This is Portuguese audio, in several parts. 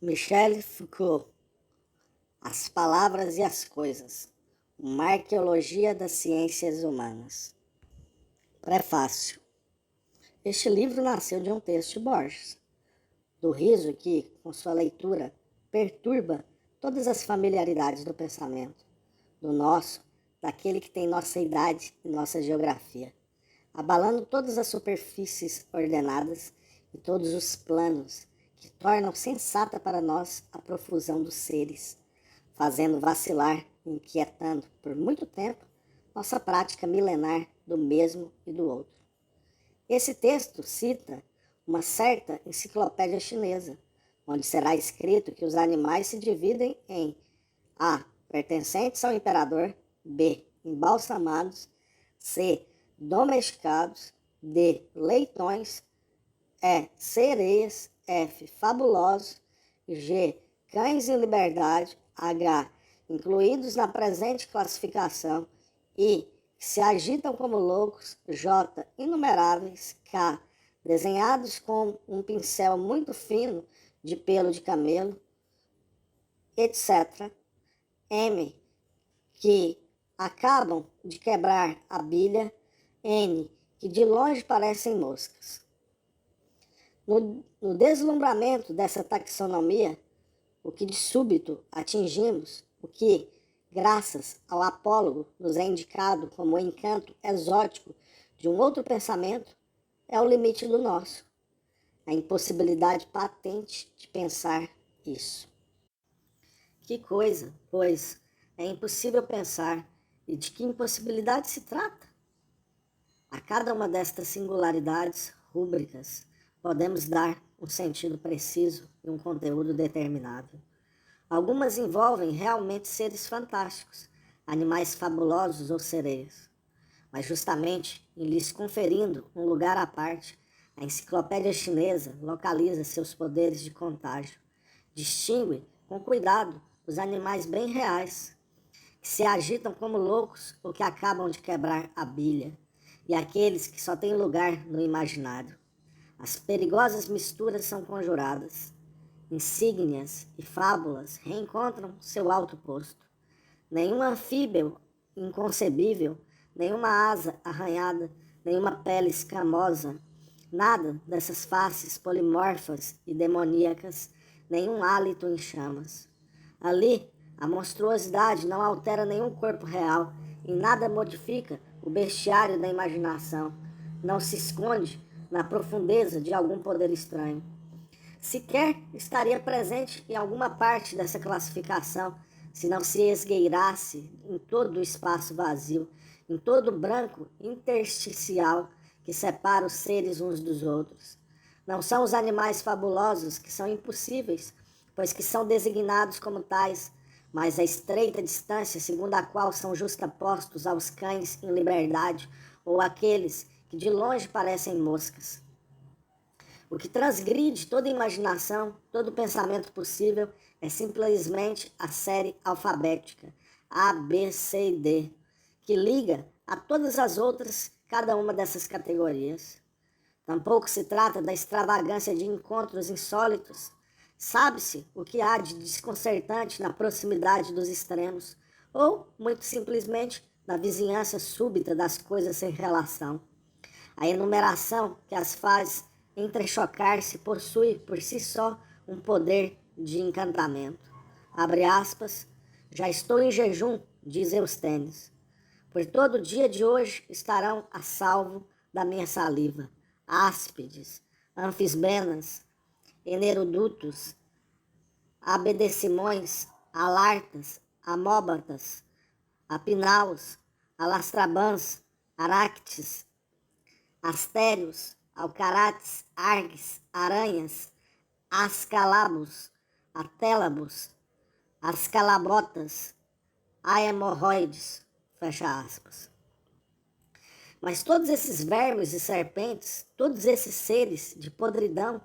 Michel Foucault, As Palavras e as Coisas, uma arqueologia das ciências humanas. Prefácio. Este livro nasceu de um texto de Borges, do riso que, com sua leitura, perturba todas as familiaridades do pensamento, do nosso, daquele que tem nossa idade e nossa geografia, abalando todas as superfícies ordenadas e todos os planos que tornam sensata para nós a profusão dos seres, fazendo vacilar e inquietando por muito tempo nossa prática milenar do mesmo e do outro. Esse texto cita uma certa enciclopédia chinesa, onde será escrito que os animais se dividem em A. Pertencentes ao imperador, B. Embalsamados, C. Domesticados, D. Leitões, E. Sereias, F. Fabulosos, G. Cães em liberdade, H. Incluídos na presente classificação, I. Que se agitam como loucos, J. Inumeráveis, K. Desenhados com um pincel muito fino de pelo de camelo, etc. M. Que acabam de quebrar a bilha, N. Que de longe parecem moscas. No deslumbramento dessa taxonomia, o que de súbito atingimos, o que, graças ao apólogo, nos é indicado como o encanto exótico de um outro pensamento, é o limite do nosso, a impossibilidade patente de pensar isso. Que coisa, pois, é impossível pensar, e de que impossibilidade se trata? A cada uma destas singularidades rúbricas, podemos dar um sentido preciso e um conteúdo determinado. Algumas envolvem realmente seres fantásticos, animais fabulosos ou sereias. Mas justamente em lhes conferindo um lugar à parte, a enciclopédia chinesa localiza seus poderes de contágio, distingue com cuidado os animais bem reais, que se agitam como loucos ou que acabam de quebrar a bilha, e aqueles que só têm lugar no imaginário. As perigosas misturas são conjuradas. Insígnias e fábulas reencontram seu alto posto. Nenhum anfíbio inconcebível, nenhuma asa arranhada, nenhuma pele escamosa, nada dessas faces polimorfas e demoníacas, nenhum hálito em chamas. Ali, a monstruosidade não altera nenhum corpo real e nada modifica o bestiário da imaginação. Não se esconde na profundeza de algum poder estranho. Sequer estaria presente em alguma parte dessa classificação, se não se esgueirasse em todo o espaço vazio, em todo o branco intersticial que separa os seres uns dos outros. Não são os animais fabulosos que são impossíveis, pois que são designados como tais, mas a estreita distância segundo a qual são justapostos aos cães em liberdade ou aqueles que de longe parecem moscas. O que transgride toda imaginação, todo pensamento possível, é simplesmente a série alfabética, A, B, C e D, que liga a todas as outras cada uma dessas categorias. Tampouco se trata da extravagância de encontros insólitos. Sabe-se o que há de desconcertante na proximidade dos extremos, ou, muito simplesmente, na vizinhança súbita das coisas sem relação. A enumeração que as faz entrechocar-se possui por si só um poder de encantamento. Abre aspas, já estou em jejum, diz Eustênios. Por todo o dia de hoje estarão a salvo da minha saliva. Áspides, anfisbenas, enerodutos, abedecimões, alartas, amóbatas, apinaus, alastrabãs, aractes, astérios, alcarates, arges, aranhas, ascalabos, atélabos, ascalabotas, hemorroides, fecha aspas. Mas todos esses vermes e serpentes, todos esses seres de podridão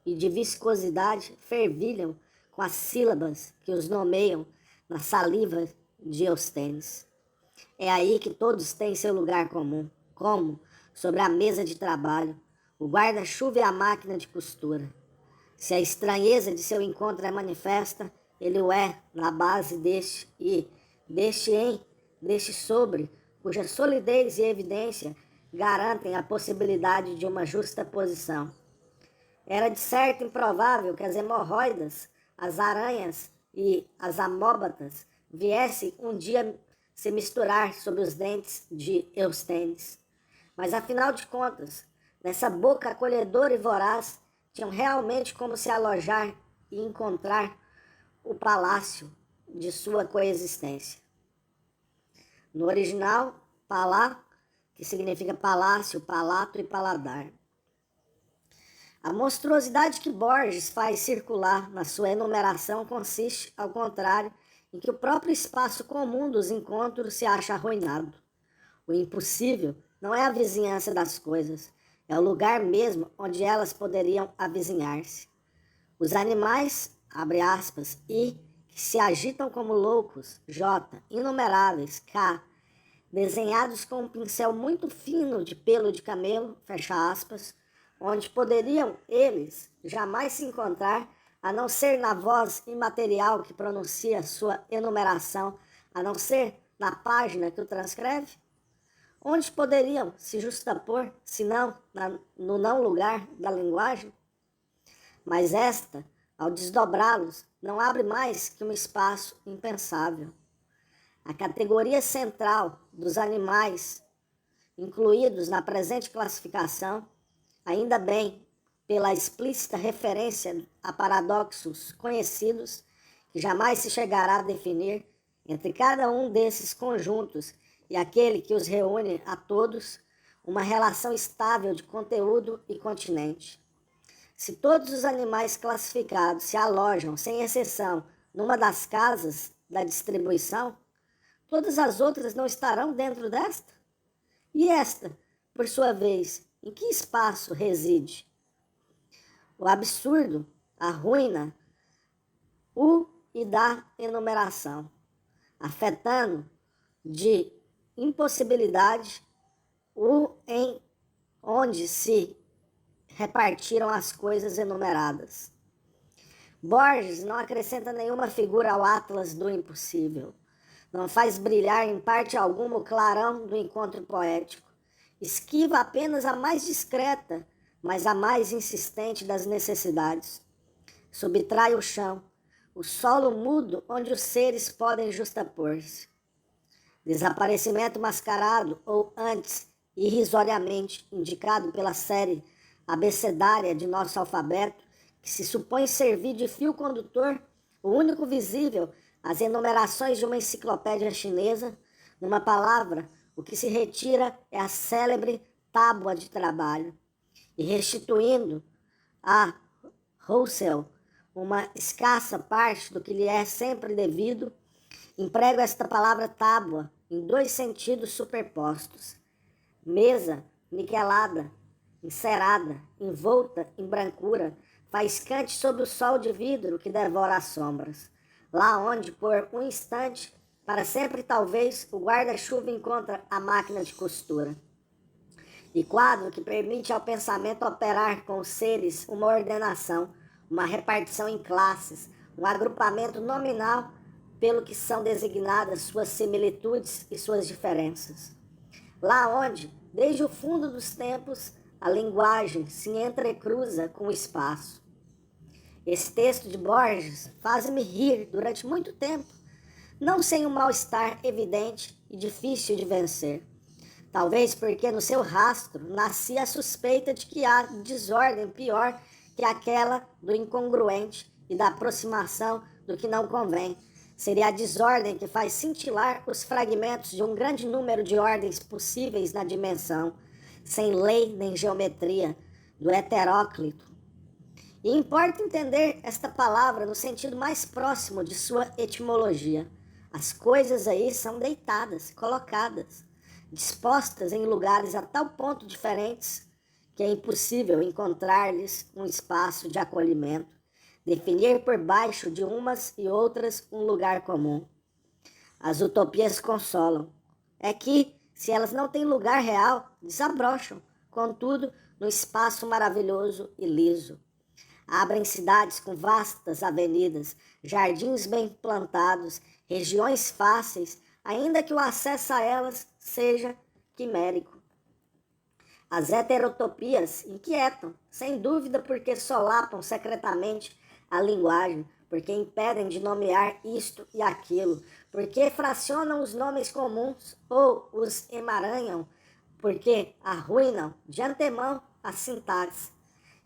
e de viscosidade fervilham com as sílabas que os nomeiam na saliva de Eustênios. É aí que todos têm seu lugar comum, como, sobre a mesa de trabalho, o guarda-chuva e a máquina de costura. Se a estranheza de seu encontro é manifesta, ele o é na base deste e, deste sobre, cuja solidez e evidência garantem a possibilidade de uma justa posição. Era de certo improvável que as hemorroidas, as aranhas e as amóbatas viessem um dia se misturar sob os dentes de Eustênis. Mas, afinal de contas, nessa boca acolhedora e voraz, tinham realmente como se alojar e encontrar o palácio de sua coexistência. No original, palá, que significa palácio, palato e paladar. A monstruosidade que Borges faz circular na sua enumeração consiste, ao contrário, em que o próprio espaço comum dos encontros se acha arruinado. O impossível não é a vizinhança das coisas, é o lugar mesmo onde elas poderiam avizinhar-se. Os animais, abre aspas, e que se agitam como loucos, J, inumeráveis, K, desenhados com um pincel muito fino de pelo de camelo, fecha aspas, onde poderiam eles jamais se encontrar, a não ser na voz imaterial que pronuncia sua enumeração, a não ser na página que o transcreve? Onde poderiam se justapor, se não no não lugar da linguagem? Mas esta, ao desdobrá-los, não abre mais que um espaço impensável. A categoria central dos animais, incluídos na presente classificação, ainda bem pela explícita referência a paradoxos conhecidos, que jamais se chegará a definir, entre cada um desses conjuntos e aquele que os reúne a todos, uma relação estável de conteúdo e continente. Se todos os animais classificados se alojam, sem exceção, numa das casas da distribuição, todas as outras não estarão dentro desta? E esta, por sua vez, em que espaço reside? O absurdo, a ruína, o e da enumeração, afetando de impossibilidade o em onde se repartiram as coisas enumeradas. Borges não acrescenta nenhuma figura ao Atlas do impossível. Não faz brilhar em parte alguma o clarão do encontro poético. Esquiva apenas a mais discreta, mas a mais insistente das necessidades. Subtrai o chão, o solo mudo onde os seres podem justapor-se. Desaparecimento mascarado, ou antes, irrisoriamente, indicado pela série abecedária de nosso alfabeto, que se supõe servir de fio condutor, o único visível, as enumerações de uma enciclopédia chinesa. Numa palavra, o que se retira é a célebre tábua de trabalho. E restituindo a Russell uma escassa parte do que lhe é sempre devido, emprego esta palavra tábua em dois sentidos superpostos. Mesa, niquelada, encerada, envolta em brancura, faiscante sob o sol de vidro que devora as sombras. Lá onde, por um instante, para sempre talvez, o guarda-chuva encontra a máquina de costura. E quadro que permite ao pensamento operar com os seres uma ordenação, uma repartição em classes, um agrupamento nominal pelo que são designadas suas similitudes e suas diferenças. Lá onde, desde o fundo dos tempos, a linguagem se entrecruza com o espaço. Esse texto de Borges faz-me rir durante muito tempo, não sem um mal-estar evidente e difícil de vencer. Talvez porque no seu rastro nascia a suspeita de que há desordem pior que aquela do incongruente e da aproximação do que não convém. Seria a desordem que faz cintilar os fragmentos de um grande número de ordens possíveis na dimensão, sem lei nem geometria, do heteróclito. E importa entender esta palavra no sentido mais próximo de sua etimologia. As coisas aí são deitadas, colocadas, dispostas em lugares a tal ponto diferentes que é impossível encontrar-lhes um espaço de acolhimento, definir por baixo de umas e outras um lugar comum. As utopias consolam. É que, se elas não têm lugar real, desabrocham, contudo, no espaço maravilhoso e liso. Abrem cidades com vastas avenidas, jardins bem plantados, regiões fáceis, ainda que o acesso a elas seja quimérico. As heterotopias inquietam, sem dúvida, porque solapam secretamente a linguagem, porque impedem de nomear isto e aquilo, porque fracionam os nomes comuns ou os emaranham, porque arruinam de antemão a sintaxe.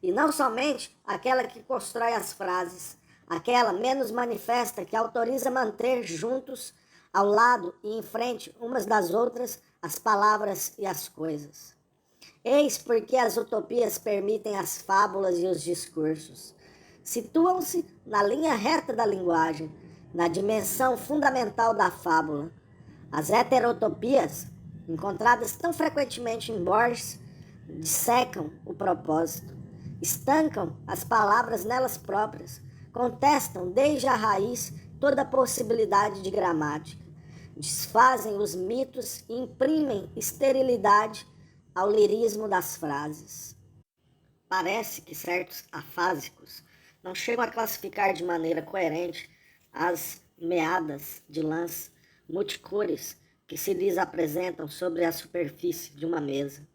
E não somente aquela que constrói as frases, aquela menos manifesta que autoriza manter juntos, ao lado e em frente umas das outras, as palavras e as coisas. Eis porque as utopias permitem as fábulas e os discursos. Situam-se na linha reta da linguagem, na dimensão fundamental da fábula. As heterotopias, encontradas tão frequentemente em Borges, dissecam o propósito, estancam as palavras nelas próprias, contestam desde a raiz toda a possibilidade de gramática, desfazem os mitos e imprimem esterilidade ao lirismo das frases. Parece que certos afásicos não chegam a classificar de maneira coerente as meadas de lãs multicores que se lhes apresentam sobre a superfície de uma mesa,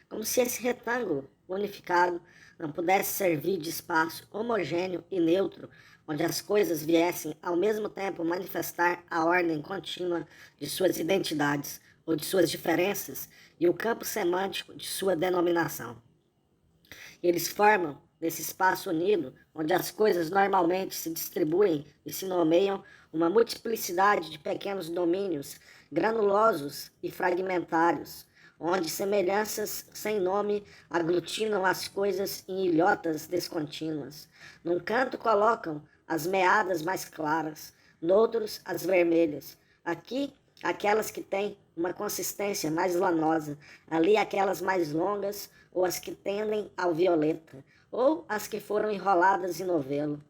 como se esse retângulo unificado não pudesse servir de espaço homogêneo e neutro, onde as coisas viessem ao mesmo tempo manifestar a ordem contínua de suas identidades ou de suas diferenças e o campo semântico de sua denominação. Eles formam, nesse espaço unido, onde as coisas normalmente se distribuem e se nomeiam, uma multiplicidade de pequenos domínios, granulosos e fragmentários, onde semelhanças sem nome aglutinam as coisas em ilhotas descontínuas. Num canto colocam as meadas mais claras, noutros as vermelhas. Aqui, aquelas que têm uma consistência mais lanosa, ali aquelas mais longas, ou as que tendem ao violeta, ou as que foram enroladas em novelo.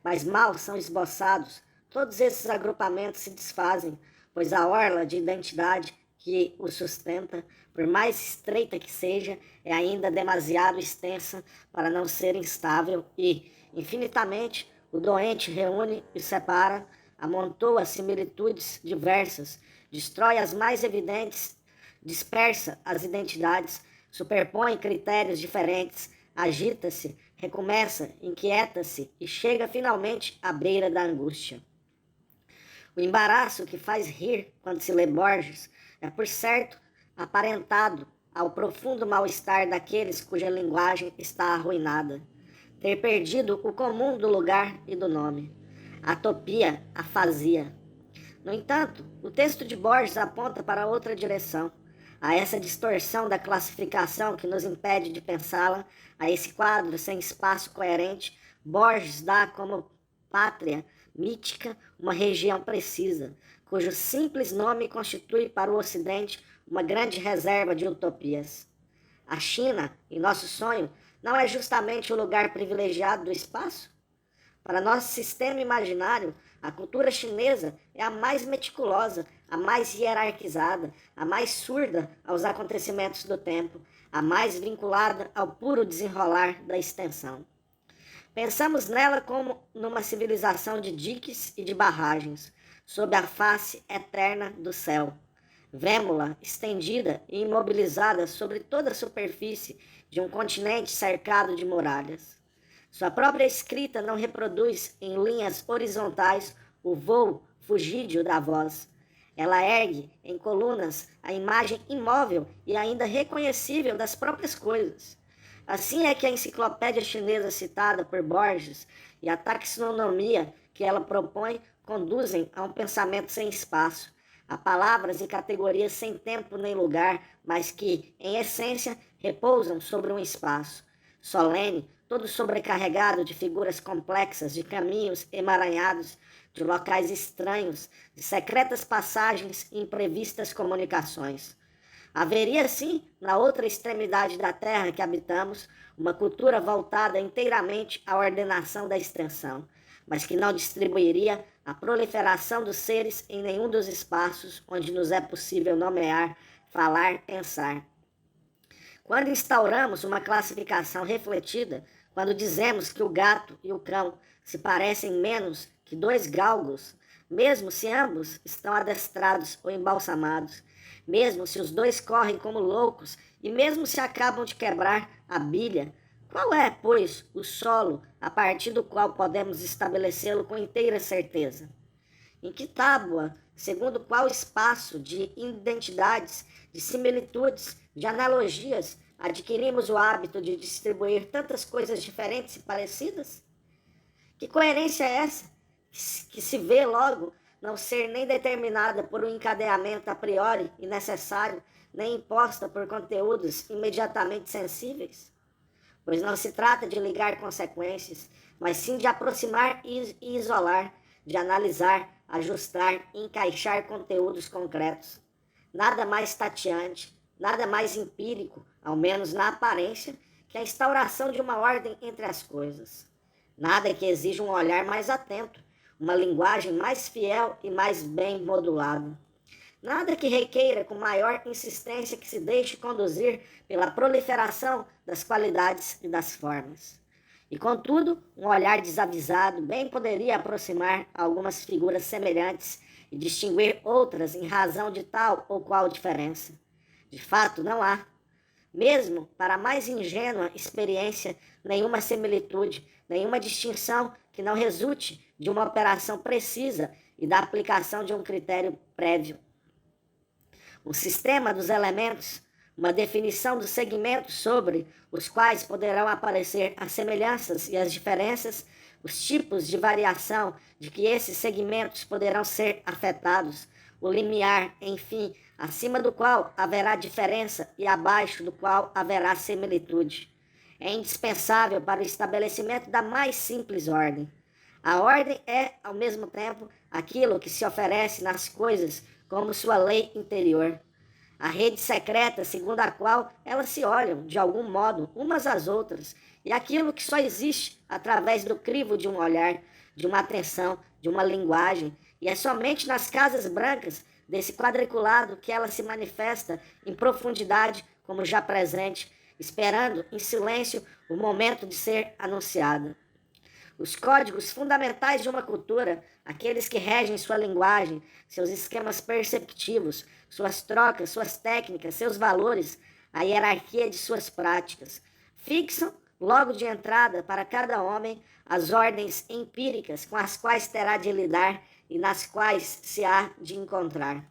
Mas mal são esboçados, todos esses agrupamentos se desfazem, pois a orla de identidade que o sustenta, por mais estreita que seja, é ainda demasiado extensa para não ser instável e, infinitamente, o doente reúne e separa, amontoa similitudes diversas, destrói as mais evidentes, dispersa as identidades, superpõe critérios diferentes, agita-se, recomeça, inquieta-se e chega finalmente à beira da angústia. O embaraço que faz rir quando se lê Borges é, por certo, aparentado ao profundo mal-estar daqueles cuja linguagem está arruinada. Ter perdido o comum do lugar e do nome. Atopia, afasia. No entanto, o texto de Borges aponta para outra direção, a essa distorção da classificação que nos impede de pensá-la, a esse quadro sem espaço coerente. Borges dá como pátria mítica uma região precisa, cujo simples nome constitui para o Ocidente uma grande reserva de utopias. A China, em nosso sonho, não é justamente o lugar privilegiado do espaço? Para nosso sistema imaginário, a cultura chinesa é a mais meticulosa, a mais hierarquizada, a mais surda aos acontecimentos do tempo, a mais vinculada ao puro desenrolar da extensão. Pensamos nela como numa civilização de diques e de barragens, sob a face eterna do céu. Vemo-la estendida e imobilizada sobre toda a superfície de um continente cercado de muralhas. Sua própria escrita não reproduz em linhas horizontais o voo fugídio da voz. Ela ergue em colunas a imagem imóvel e ainda reconhecível das próprias coisas. Assim é que a enciclopédia chinesa citada por Borges e a taxonomia que ela propõe conduzem a um pensamento sem espaço, a palavras e categorias sem tempo nem lugar, mas que, em essência, repousam sobre um espaço solene, todo sobrecarregado de figuras complexas, de caminhos emaranhados, de locais estranhos, de secretas passagens e imprevistas comunicações. Haveria, sim, na outra extremidade da terra que habitamos, uma cultura voltada inteiramente à ordenação da extensão, mas que não distribuiria a proliferação dos seres em nenhum dos espaços onde nos é possível nomear, falar, pensar. Quando instauramos uma classificação refletida, Quando dizemos que o gato e o cão se parecem menos que dois galgos, mesmo se ambos estão adestrados ou embalsamados, mesmo se os dois correm como loucos e mesmo se acabam de quebrar a bilha, qual é, pois, o solo a partir do qual podemos estabelecê-lo com inteira certeza? Em que tábua, segundo qual espaço de identidades, de similitudes, de analogias, adquirimos o hábito de distribuir tantas coisas diferentes e parecidas? Que coerência é essa, que se vê logo não ser nem determinada por um encadeamento a priori e necessário, nem imposta por conteúdos imediatamente sensíveis? Pois não se trata de ligar consequências, mas sim de aproximar e isolar, de analisar, ajustar e encaixar conteúdos concretos. Nada mais tateante, nada mais empírico, ao menos na aparência, que a instauração de uma ordem entre as coisas. Nada que exija um olhar mais atento, uma linguagem mais fiel e mais bem modulada. Nada que requeira com maior insistência que se deixe conduzir pela proliferação das qualidades e das formas. E, contudo, um olhar desavisado bem poderia aproximar algumas figuras semelhantes e distinguir outras em razão de tal ou qual diferença. De fato, não há. Mesmo para a mais ingênua experiência, nenhuma similitude, nenhuma distinção que não resulte de uma operação precisa e da aplicação de um critério prévio. O sistema dos elementos, uma definição dos segmentos sobre os quais poderão aparecer as semelhanças e as diferenças, os tipos de variação de que esses segmentos poderão ser afetados, o limiar, enfim, acima do qual haverá diferença e abaixo do qual haverá similitude. É indispensável para o estabelecimento da mais simples ordem. A ordem é, ao mesmo tempo, aquilo que se oferece nas coisas como sua lei interior. A rede secreta segundo a qual elas se olham, de algum modo, umas às outras, e aquilo que só existe através do crivo de um olhar, de uma atenção, de uma linguagem, e é somente nas casas brancas desse quadriculado que ela se manifesta em profundidade como já presente, esperando em silêncio o momento de ser anunciada. Os códigos fundamentais de uma cultura, aqueles que regem sua linguagem, seus esquemas perceptivos, suas trocas, suas técnicas, seus valores, a hierarquia de suas práticas, fixam, logo de entrada, para cada homem, as ordens empíricas com as quais terá de lidar e nas quais se há de encontrar.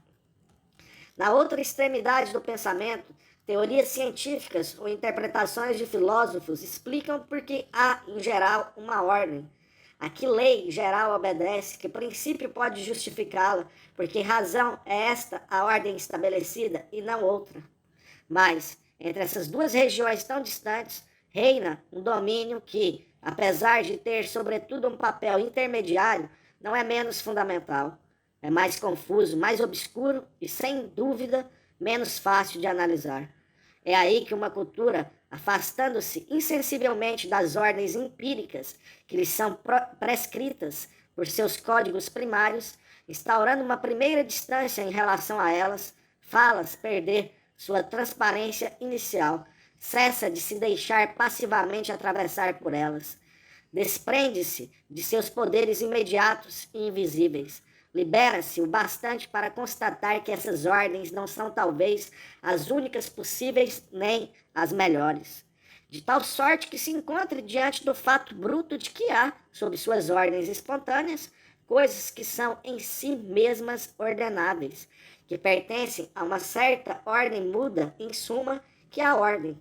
Na outra extremidade do pensamento, teorias científicas ou interpretações de filósofos explicam por que há, em geral, uma ordem. A que lei geral obedece, que princípio pode justificá-la, por que razão é esta a ordem estabelecida e não outra. Mas, entre essas duas regiões tão distantes, reina um domínio que, apesar de ter sobretudo um papel intermediário, não é menos fundamental. É mais confuso, mais obscuro e, sem dúvida, menos fácil de analisar. É aí que uma cultura, afastando-se insensivelmente das ordens empíricas que lhes são prescritas por seus códigos primários, instaurando uma primeira distância em relação a elas, faz perder sua transparência inicial, cessa de se deixar passivamente atravessar por elas, desprende-se de seus poderes imediatos e invisíveis, libera-se o bastante para constatar que essas ordens não são talvez as únicas possíveis nem as melhores. De tal sorte que se encontre diante do fato bruto de que há, sob suas ordens espontâneas, coisas que são em si mesmas ordenáveis, que pertencem a uma certa ordem muda, em suma, que é a ordem.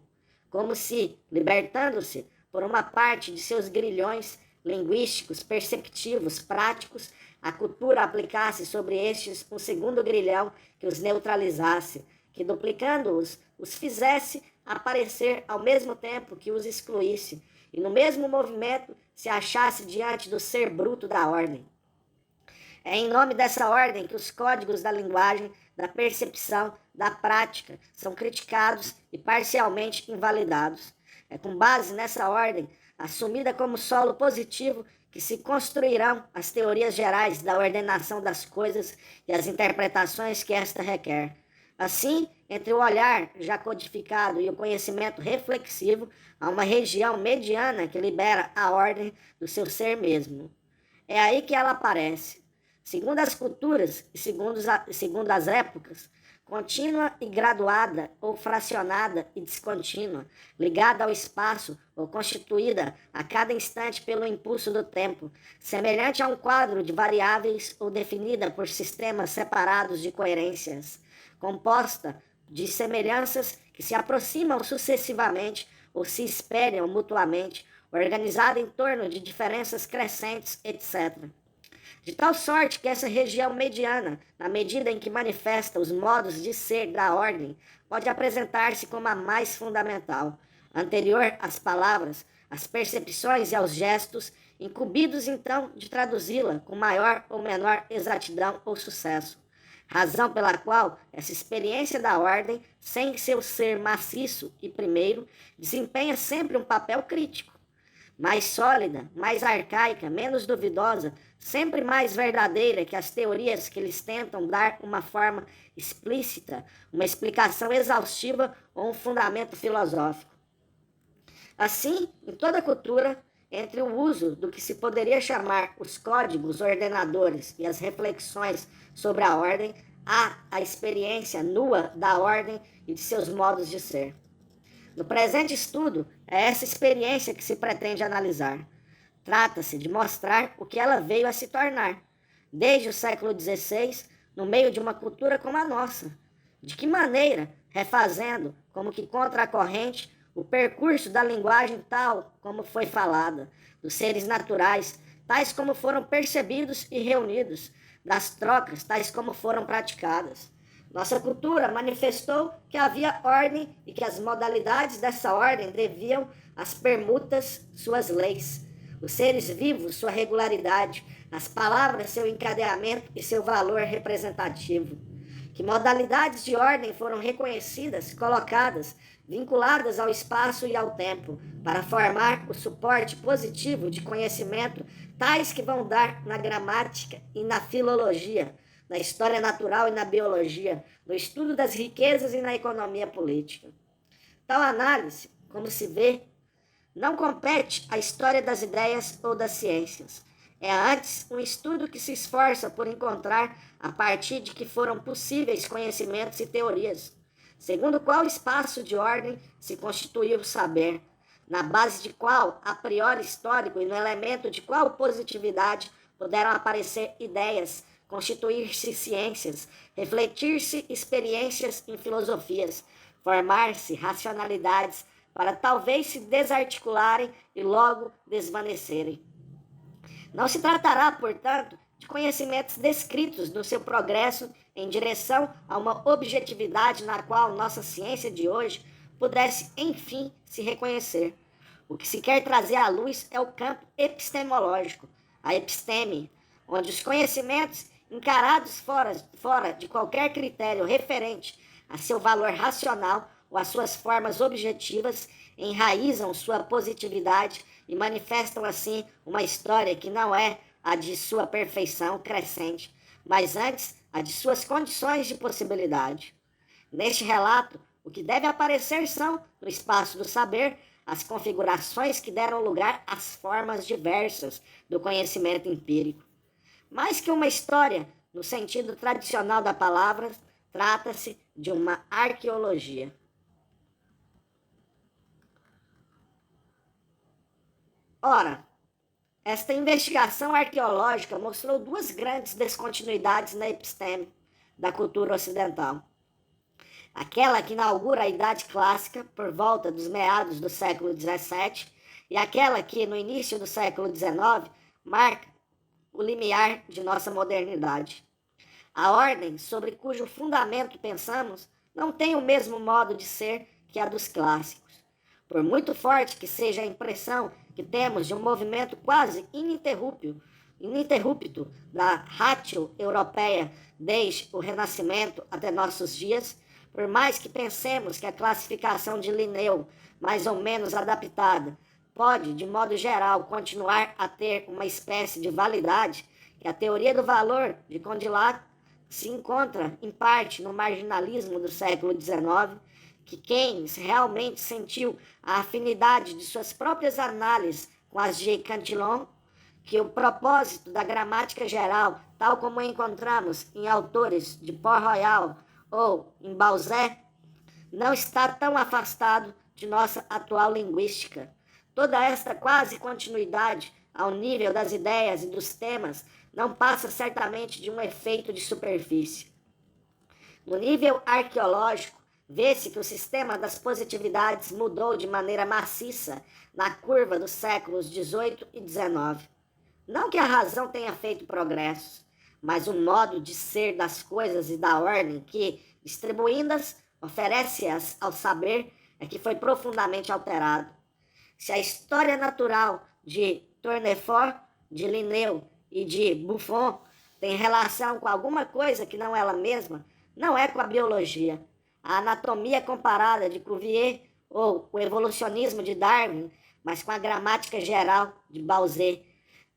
Como se, libertando-se por uma parte de seus grilhões linguísticos, perceptivos, práticos, a cultura aplicasse sobre estes um segundo grilhão que os neutralizasse, que duplicando-os, os fizesse aparecer ao mesmo tempo que os excluísse, e no mesmo movimento se achasse diante do ser bruto da ordem. É em nome dessa ordem que os códigos da linguagem, da percepção, da prática são criticados e parcialmente invalidados. É com base nessa ordem, assumida como solo positivo, que se construirão as teorias gerais da ordenação das coisas e as interpretações que esta requer. Assim, entre o olhar já codificado e o conhecimento reflexivo, há uma região mediana que libera a ordem do seu ser mesmo. É aí que ela aparece, segundo as culturas e segundo as épocas, contínua e graduada ou fracionada e descontínua, ligada ao espaço ou constituída a cada instante pelo impulso do tempo, semelhante a um quadro de variáveis ou definida por sistemas separados de coerências, composta de semelhanças que se aproximam sucessivamente ou se espelham mutuamente, organizada em torno de diferenças crescentes, etc. De tal sorte que essa região mediana, na medida em que manifesta os modos de ser da ordem, pode apresentar-se como a mais fundamental, anterior às palavras, às percepções e aos gestos, incumbidos então de traduzi-la com maior ou menor exatidão ou sucesso. Razão pela qual essa experiência da ordem, sem seu ser maciço e primeiro, desempenha sempre um papel crítico. Mais sólida, mais arcaica, menos duvidosa, sempre mais verdadeira que as teorias que eles tentam dar uma forma explícita, uma explicação exaustiva ou um fundamento filosófico. Assim, em toda cultura, entre o uso do que se poderia chamar os códigos ordenadores e as reflexões sobre a ordem, há a experiência nua da ordem e de seus modos de ser. No presente estudo, é essa experiência que se pretende analisar. Trata-se de mostrar o que ela veio a se tornar, desde o século XVI, no meio de uma cultura como a nossa. De que maneira, refazendo, como que contra a corrente, o percurso da linguagem tal como foi falada, dos seres naturais, tais como foram percebidos e reunidos, das trocas, tais como foram praticadas. Nossa cultura manifestou que havia ordem e que as modalidades dessa ordem deviam às permutas suas leis, os seres vivos sua regularidade, as palavras seu encadeamento e seu valor representativo. Que modalidades de ordem foram reconhecidas, colocadas, vinculadas ao espaço e ao tempo, para formar o suporte positivo de conhecimento, tais que vão dar na gramática e na filologia, na história natural e na biologia, no estudo das riquezas e na economia política. Tal análise, como se vê, não compete à história das ideias ou das ciências. É antes um estudo que se esforça por encontrar, a partir de que foram possíveis conhecimentos e teorias, segundo qual espaço de ordem se constituiu o saber, na base de qual a priori histórico e no elemento de qual positividade puderam aparecer ideias, constituir-se ciências, refletir-se experiências em filosofias, formar-se racionalidades, para talvez se desarticularem e logo desvanecerem. Não se tratará, portanto, de conhecimentos descritos no seu progresso em direção a uma objetividade na qual nossa ciência de hoje pudesse, enfim, se reconhecer. O que se quer trazer à luz é o campo epistemológico, a episteme, onde os conhecimentos, encarados fora de qualquer critério referente a seu valor racional ou às suas formas objetivas, enraizam sua positividade e manifestam assim uma história que não é a de sua perfeição crescente, mas antes a de suas condições de possibilidade. Neste relato, o que deve aparecer são, no espaço do saber, as configurações que deram lugar às formas diversas do conhecimento empírico. Mais que uma história, no sentido tradicional da palavra, trata-se de uma arqueologia. Ora, esta investigação arqueológica mostrou duas grandes descontinuidades na episteme da cultura ocidental. Aquela que inaugura a Idade Clássica, por volta dos meados do século XVII, e aquela que, no início do século XIX, marca o limiar de nossa modernidade. A ordem, sobre cujo fundamento pensamos, não tem o mesmo modo de ser que a dos clássicos. Por muito forte que seja a impressão que temos de um movimento quase ininterrupto da ratio europeia desde o Renascimento até nossos dias, por mais que pensemos que a classificação de Linneu, mais ou menos adaptada, pode, de modo geral, continuar a ter uma espécie de validade, que a teoria do valor de Condillac se encontra, em parte, no marginalismo do século XIX, que Keynes realmente sentiu a afinidade de suas próprias análises com as de Cantillon, que o propósito da gramática geral, tal como encontramos em autores de Port-Royal ou em Balzac, não está tão afastado de nossa atual linguística. Toda esta quase continuidade ao nível das ideias e dos temas não passa certamente de um efeito de superfície. No nível arqueológico, vê-se que o sistema das positividades mudou de maneira maciça na curva dos séculos XVIII e XIX. Não que a razão tenha feito progressos, mas o modo de ser das coisas e da ordem que, distribuindo-as, oferece-as ao saber, é que foi profundamente alterado. Se a história natural de Tournefort, de Linneu e de Buffon tem relação com alguma coisa que não ela mesma, não é com a biologia. A anatomia comparada de Cuvier ou o evolucionismo de Darwin, mas com a gramática geral de Balzac,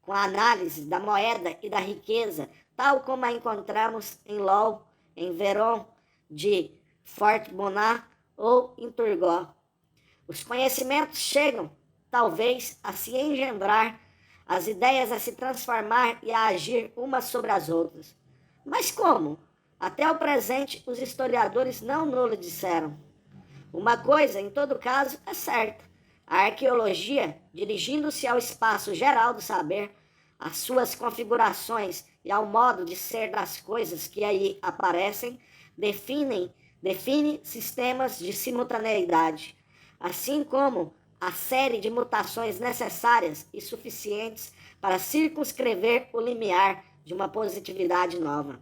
com a análise da moeda e da riqueza, tal como a encontramos em Law, em Veron, de Fort-Bonnat ou em Turgot. Os conhecimentos chegam, talvez, a se engendrar, as ideias a se transformar e a agir umas sobre as outras. Mas como? Até o presente, os historiadores não nos disseram. Uma coisa, em todo caso, é certa. A arqueologia, dirigindo-se ao espaço geral do saber, às suas configurações e ao modo de ser das coisas que aí aparecem, define sistemas de simultaneidade, assim como a série de mutações necessárias e suficientes para circunscrever o limiar de uma positividade nova.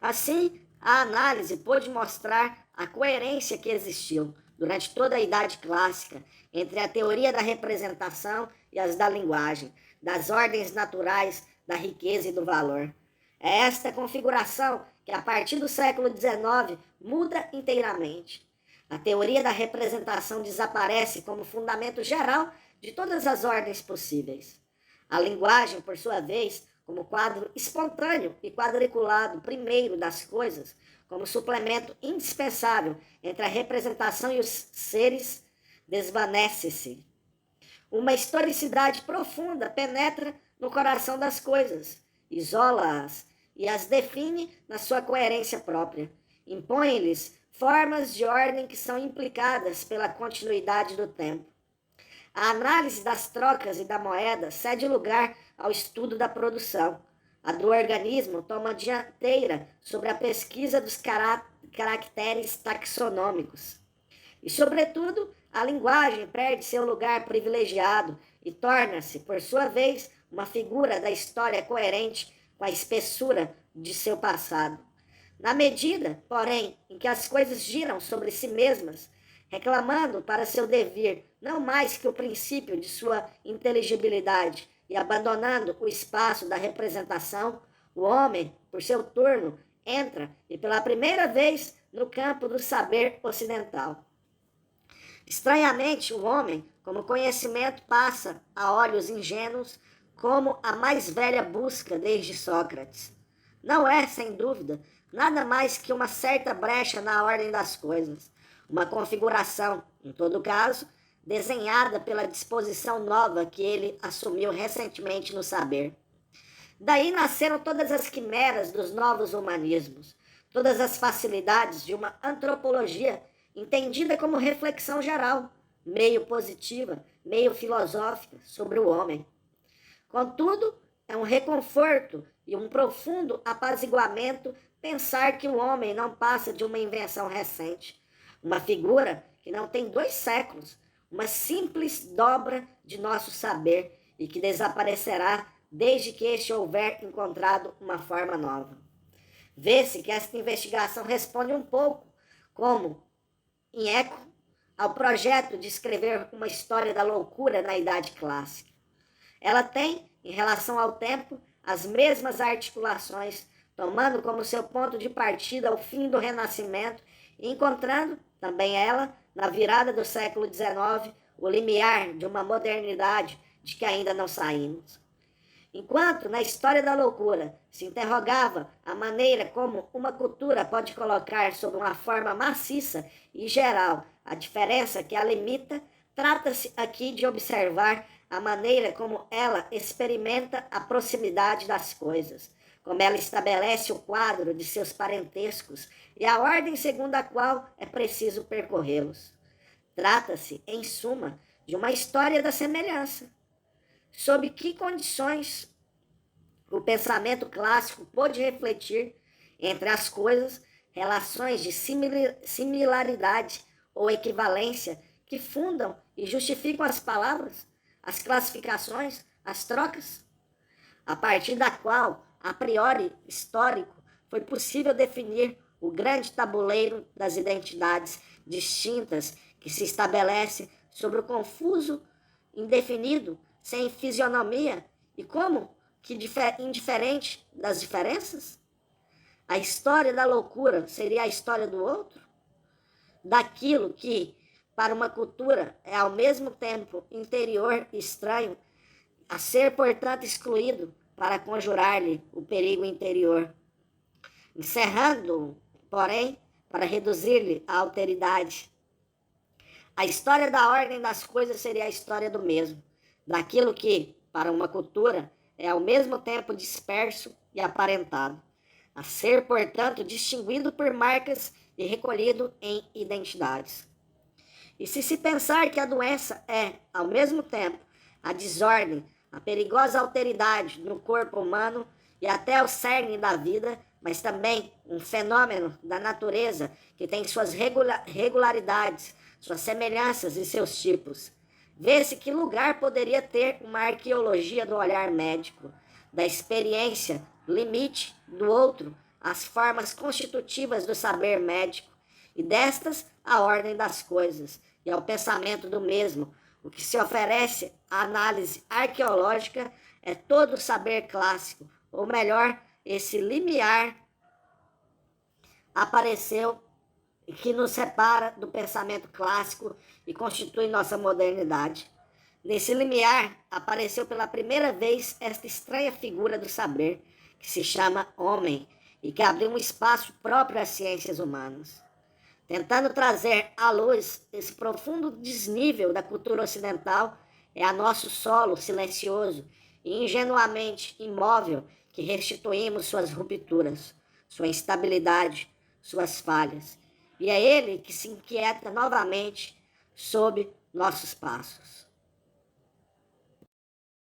Assim, a análise pôde mostrar a coerência que existiu durante toda a Idade Clássica entre a teoria da representação e as da linguagem, das ordens naturais, da riqueza e do valor. É esta configuração que, a partir do século XIX, muda inteiramente. A teoria da representação desaparece como fundamento geral de todas as ordens possíveis. A linguagem, por sua vez, como quadro espontâneo e quadriculado primeiro das coisas, como suplemento indispensável entre a representação e os seres, desvanece-se. Uma historicidade profunda penetra no coração das coisas, isola-as e as define na sua coerência própria. Impõe-lhes formas de ordem que são implicadas pela continuidade do tempo. A análise das trocas e da moeda cede lugar ao estudo da produção. A do organismo toma dianteira sobre a pesquisa dos caracteres taxonômicos. E, sobretudo, a linguagem perde seu lugar privilegiado e torna-se, por sua vez, uma figura da história coerente com a espessura de seu passado. Na medida, porém, em que as coisas giram sobre si mesmas, reclamando para seu devir não mais que o princípio de sua inteligibilidade e abandonando o espaço da representação, o homem, por seu turno, entra, e pela primeira vez, no campo do saber ocidental. Estranhamente, o homem, como conhecimento, passa a olhos ingênuos como a mais velha busca desde Sócrates. Não é, sem dúvida, nada mais que uma certa brecha na ordem das coisas, uma configuração, em todo caso, desenhada pela disposição nova que ele assumiu recentemente no saber. Daí nasceram todas as quimeras dos novos humanismos, todas as facilidades de uma antropologia entendida como reflexão geral, meio positiva, meio filosófica, sobre o homem. Contudo, é um reconforto e um profundo apaziguamento pensar que o homem não passa de uma invenção recente, uma figura que não tem 2 séculos, uma simples dobra de nosso saber e que desaparecerá desde que este houver encontrado uma forma nova. Vê-se que esta investigação responde um pouco, como em eco, ao projeto de escrever uma história da loucura na Idade Clássica. Ela tem, em relação ao tempo, as mesmas articulações, tomando como seu ponto de partida o fim do Renascimento e encontrando, também ela, na virada do século XIX, o limiar de uma modernidade de que ainda não saímos. Enquanto na história da loucura se interrogava a maneira como uma cultura pode colocar sob uma forma maciça e geral a diferença que a limita, trata-se aqui de observar a maneira como ela experimenta a proximidade das coisas, como ela estabelece o quadro de seus parentescos e a ordem segundo a qual é preciso percorrê-los. Trata-se, em suma, de uma história da semelhança. Sob que condições o pensamento clássico pôde refletir entre as coisas relações de similaridade ou equivalência que fundam e justificam as palavras, as classificações, as trocas, a partir da qual, a priori histórico, foi possível definir o grande tabuleiro das identidades distintas que se estabelece sobre o confuso, indefinido, sem fisionomia e como que indiferente das diferenças? A história da loucura seria a história do outro? Daquilo que, para uma cultura, é ao mesmo tempo interior e estranho, a ser, portanto, excluído para conjurar-lhe o perigo interior, encerrando-o, porém, para reduzir-lhe a alteridade. A história da ordem das coisas seria a história do mesmo, daquilo que, para uma cultura, é ao mesmo tempo disperso e aparentado, a ser, portanto, distinguido por marcas e recolhido em identidades. E se pensar que a doença é, ao mesmo tempo, a desordem, a perigosa alteridade no corpo humano e até o cerne da vida, mas também um fenômeno da natureza que tem suas regularidades, suas semelhanças e seus tipos, vê-se que lugar poderia ter uma arqueologia do olhar médico, da experiência, limite do outro, as formas constitutivas do saber médico, e destas a ordem das coisas, e ao pensamento do mesmo. O que se oferece à análise arqueológica é todo o saber clássico, ou melhor, esse limiar apareceu que nos separa do pensamento clássico e constitui nossa modernidade. Nesse limiar apareceu pela primeira vez esta estranha figura do saber, que se chama homem, e que abriu um espaço próprio às ciências humanas, tentando trazer à luz esse profundo desnível da cultura ocidental. É a nosso solo silencioso e ingenuamente imóvel que restituímos suas rupturas, sua instabilidade, suas falhas. E é ele que se inquieta novamente sob nossos passos.